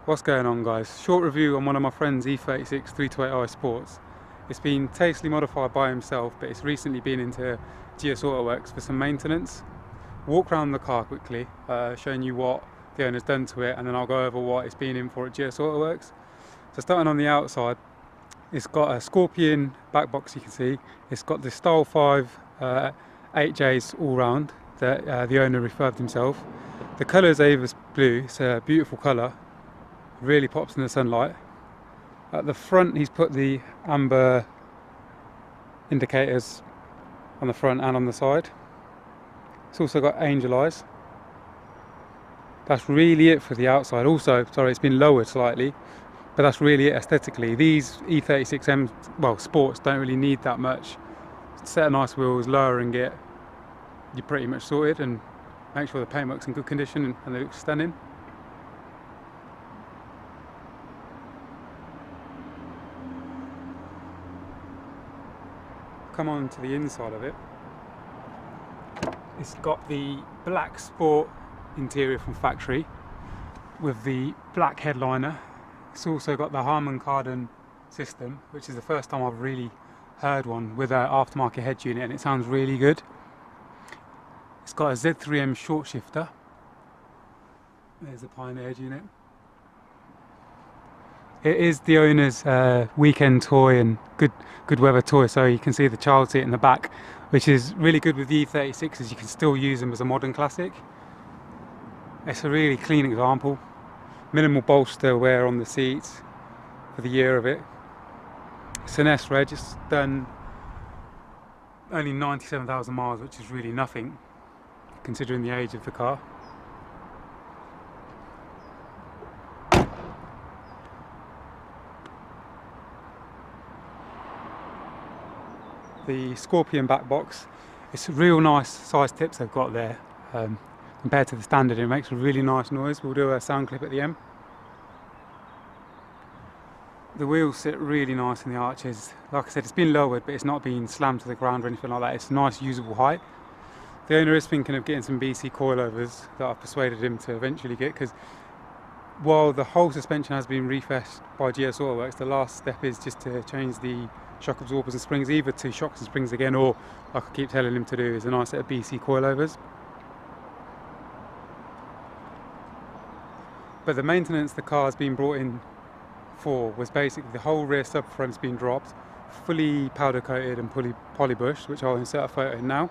What's going on, guys? Short review on one of my friend's E36 328i Sports. It's been tastefully modified by himself, but it's recently been into GS AUTOWORKS for some maintenance. Walk around the car quickly, showing you what the owner's done to it, and then I'll go over what it's been in for at GS AUTOWORKS. So starting on the outside, it's got a Scorpion back box, you can see. It's got the Style 5 8Js all round that the owner refurbed himself. The colour is Avus blue. It's a beautiful colour. Really pops in the sunlight. At the front he's put the amber indicators on the front and on the side. It's also got angel eyes. That's really it for the outside. Also, sorry, it's been lowered slightly, but that's really it aesthetically. These E36M, well, sports don't really need that much. Set of nice wheels, lowering it, you're pretty much sorted, and make sure the paintwork's in good condition and they look stunning. Come on to the inside of it. It's got the black sport interior from factory with the black headliner. It's also got the Harman Kardon system, which is the first time I've really heard one with an aftermarket head unit, and it sounds really good. It's got a Z3M short shifter. There's the Pioneer head unit. It is the owner's weekend toy and good weather toy, so you can see the child seat in the back, which is really good with the E36s. You can still use them as a modern classic. It's a really clean example. Minimal bolster wear on the seats for the year of it. It's an S-Reg. It's done only 97,000 miles, which is really nothing considering the age of the car. The Scorpion back box, it's a real nice size tips they've got there. Compared to the standard, it makes a really nice noise. We'll do a sound clip at the end. The wheels sit really nice in the arches. Like I said, it's been lowered, but it's not been slammed to the ground or anything like that. It's a nice usable height. The owner is thinking of getting some BC coilovers that I've persuaded him to eventually get, because while the whole suspension has been refreshed by GS AUTOWORKS, the last step is just to change the shock absorbers and springs, either to shocks and springs again, or, like I keep telling him to do, is a nice set of BC coilovers. But the maintenance the car's been brought in for was basically the whole rear subframe's been dropped, fully powder coated and polybushed, which I'll insert a photo in now.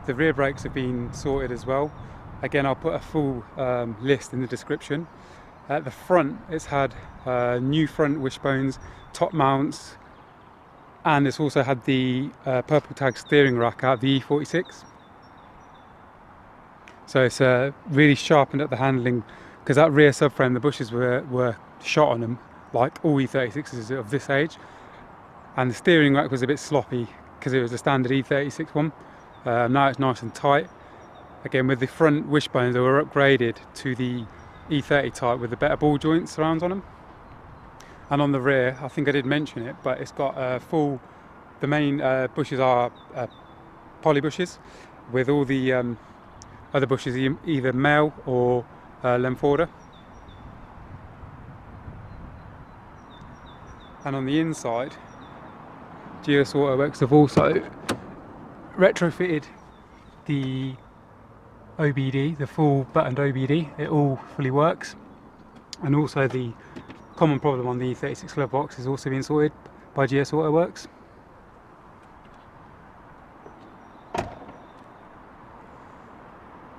The rear brakes have been sorted as well. Again, I'll put a full list in the description. At the front, it's had new front wishbones, top mounts, and it's also had the purple tag steering rack out of the E36. So it's really sharpened up the handling, because that rear subframe, the bushes were shot on them, like all E36s of this age. And the steering rack was a bit sloppy, because it was a standard E36 one. Now it's nice and tight. Again, with the front wishbones, they were upgraded to the E30 type with the better ball joint surrounds on them. And on the rear, I think I did mention it, but it's got the main bushes are poly bushes, with all the other bushes either male or Lemforder. And on the inside, GS AUTOWORKS have also retrofitted the OBD, the full buttoned OBD. It all fully works, and also the common problem on the E36 glove box has also been sorted by GS AUTOWORKS.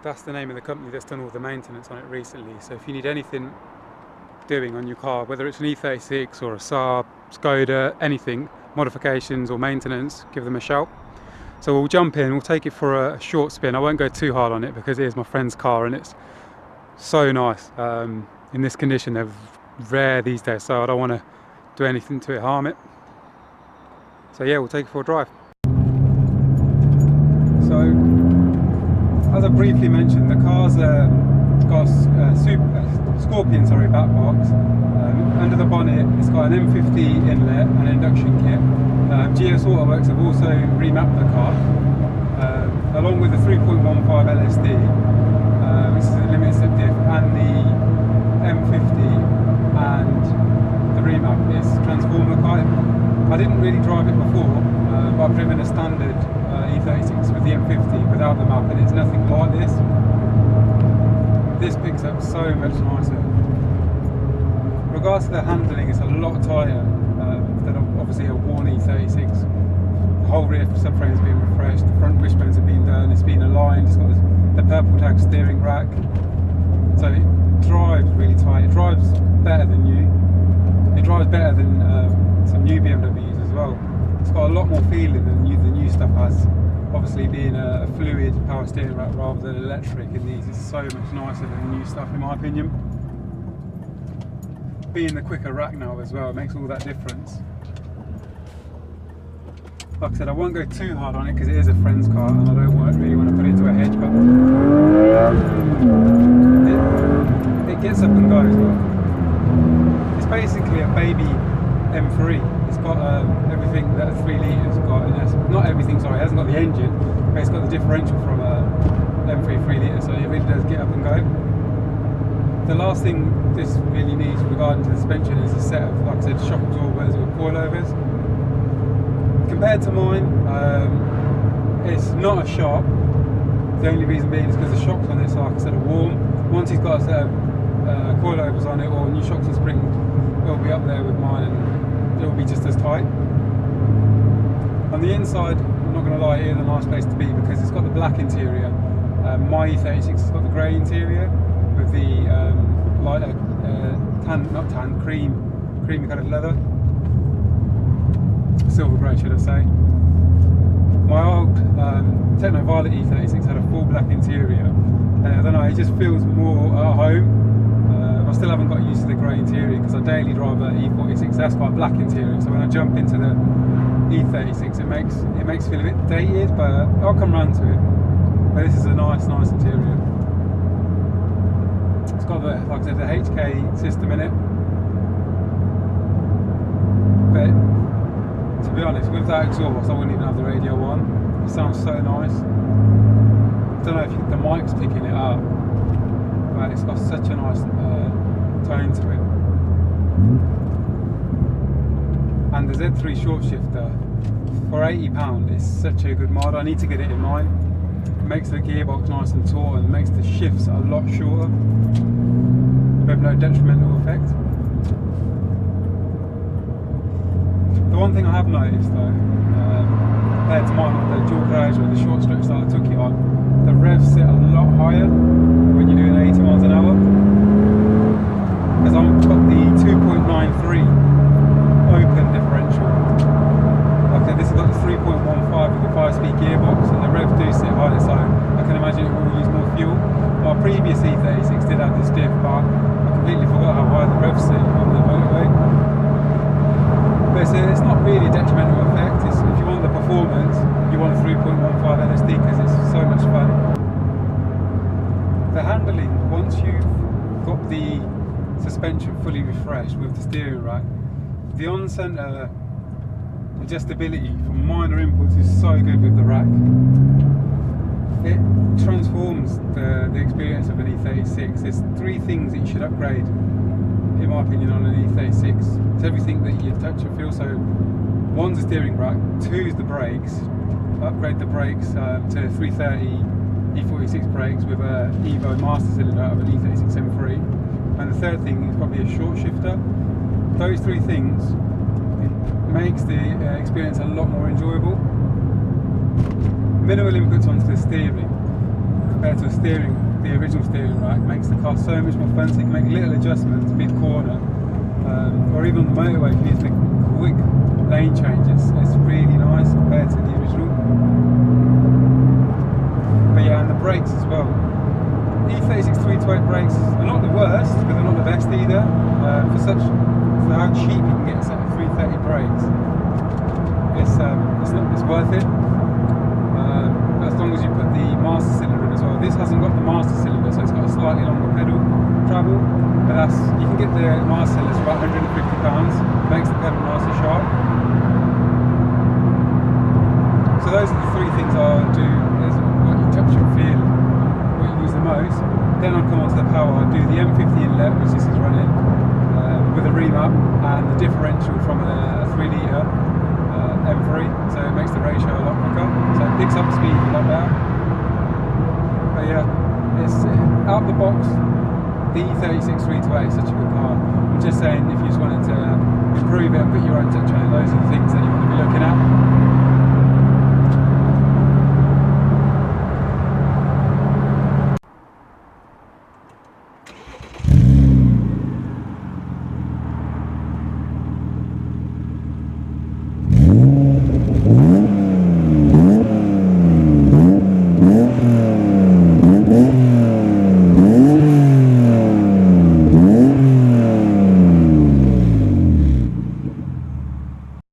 That's the name of the company that's done all the maintenance on it recently. So if you need anything doing on your car, whether it's an E36 or a Saab, Skoda, anything, modifications or maintenance, give them a shout. So we'll jump in, we'll take it for a short spin. I won't go too hard on it because it is my friend's car and it's so nice. In this condition, they're rare these days, so I don't want to do anything to it, harm it. So yeah, we'll take it for a drive. So, as I briefly mentioned, the car's got a Scorpion back box. Under the bonnet, it's got an M50 inlet and an induction kit. GS AUTOWORKS have also remapped the car, along with the 3.15 LSD, which is a limited slip diff, and the didn't really drive it before, but I've driven a standard E36 with the M50 without the map, and it's nothing like this. This picks up so much nicer. In regards to the handling, it's a lot tighter than obviously a worn E36. The whole rear subframe has been refreshed, the front wishbones have been done, it's been aligned, it's got the purple tag steering rack. So it drives really tight, it drives better than new. It drives better than some new BMWs as well. It's got a lot more feeling than the new stuff has. Obviously being a fluid power steering rack rather than electric in these is so much nicer than the new stuff in my opinion. Being the quicker rack now as well, it makes all that difference. Like I said, I won't go too hard on it because it is a friend's car and I don't really want to put it into a hedge, but it gets up and goes well. It's basically a baby M3. It's got everything that a 3 litres got, and not everything, sorry, it hasn't got the engine, but it's got the differential from a M3 3 litre, so it really does get up and go. The last thing this really needs regarding to the suspension is a set of, like I said, shock absorbers or coilovers. Compared to mine, it's not as sharp. The only reason being is because the shocks on this, like I said, are warm. Once he's got a set of coilovers on it or new shocks and springs, it'll be up there with mine and it'll be just as tight. On the inside, I'm not going to lie, it is a nice place to be because it's got the black interior. My E36 has got the grey interior with the lighter creamy coloured leather. Silver grey, should I say. My old Techno Violet E36 had a full black interior, and I don't know, it just feels more at home. I still haven't got used to the grey interior because I daily drive a E46 that's got a black interior, so when I jump into the E36 it makes it feel a bit dated, but I'll come round to it. But this is a nice interior. It's got the, like I said, the HK system in it, but to be honest, with that exhaust I wouldn't even have the radio on. It sounds so nice. I don't know if the mic's picking it up, but it's got such a nice tone to it. And the Z3 short shifter for £80 is such a good mod. I need to get it in mine. It makes the gearbox nice and taut and makes the shifts a lot shorter with no detrimental effect. The one thing I have noticed though, compared to mine with the dual garage or the short stretch that I took it on, the revs sit a lot higher when you're doing 80 miles an hour. Because I've got the 2.93 open differential. Like I said, this has got the 3.15 with the 5-speed gearbox, and the revs do sit higher, so I can imagine it will use more fuel. My previous E36 did have this diff, but I completely forgot how high the revs sit on the motorway. But it's not really a detrimental effect. If you want the performance, you want a 3.15 LSD because it's so much fun. The handling, once you've got the suspension fully refreshed with the steering rack, the on-centre adjustability for minor inputs is so good with the rack. It transforms the experience of an E36. There's 3 things that you should upgrade, in my opinion, on an E36. It's everything that you touch and feel. So 1's the steering rack, 2's the brakes. Upgrade the brakes to 330 E46 brakes with a Evo master cylinder out of an E36 M3. And the 3rd thing is probably a short shifter. Those 3 things, it makes the experience a lot more enjoyable. Minimal inputs onto the steering compared to the original steering rack makes the car so much more fun, so you can make little adjustments mid-corner, or even on the motorway if you use the quick lane changes. It's really nice compared to the original. But yeah, and the brakes as well. E36 328 brakes are not the worst, but they're not the best either. For how cheap you can get a set of 330 brakes, it's worth it. As long as you put the master cylinder in as well. This hasn't got the master cylinder, so it's got a slightly longer pedal travel. But you can get the master cylinder for about £150. Makes the pedal nice and sharp. So those are the 3 things I'll do. Is what you touch and feel, what you use the most. Then I'll come on to the power. I'll do the M50 inlet, which this is running, with a ream up, and the differential from a 3 litre. M3, so it makes the ratio a lot quicker, so it picks up speed a lot better. But yeah, it's out the box. The E36 328 is such a good car. I'm just saying, if you just wanted to improve it and put your own touch on it, those are the things that you want to be looking at.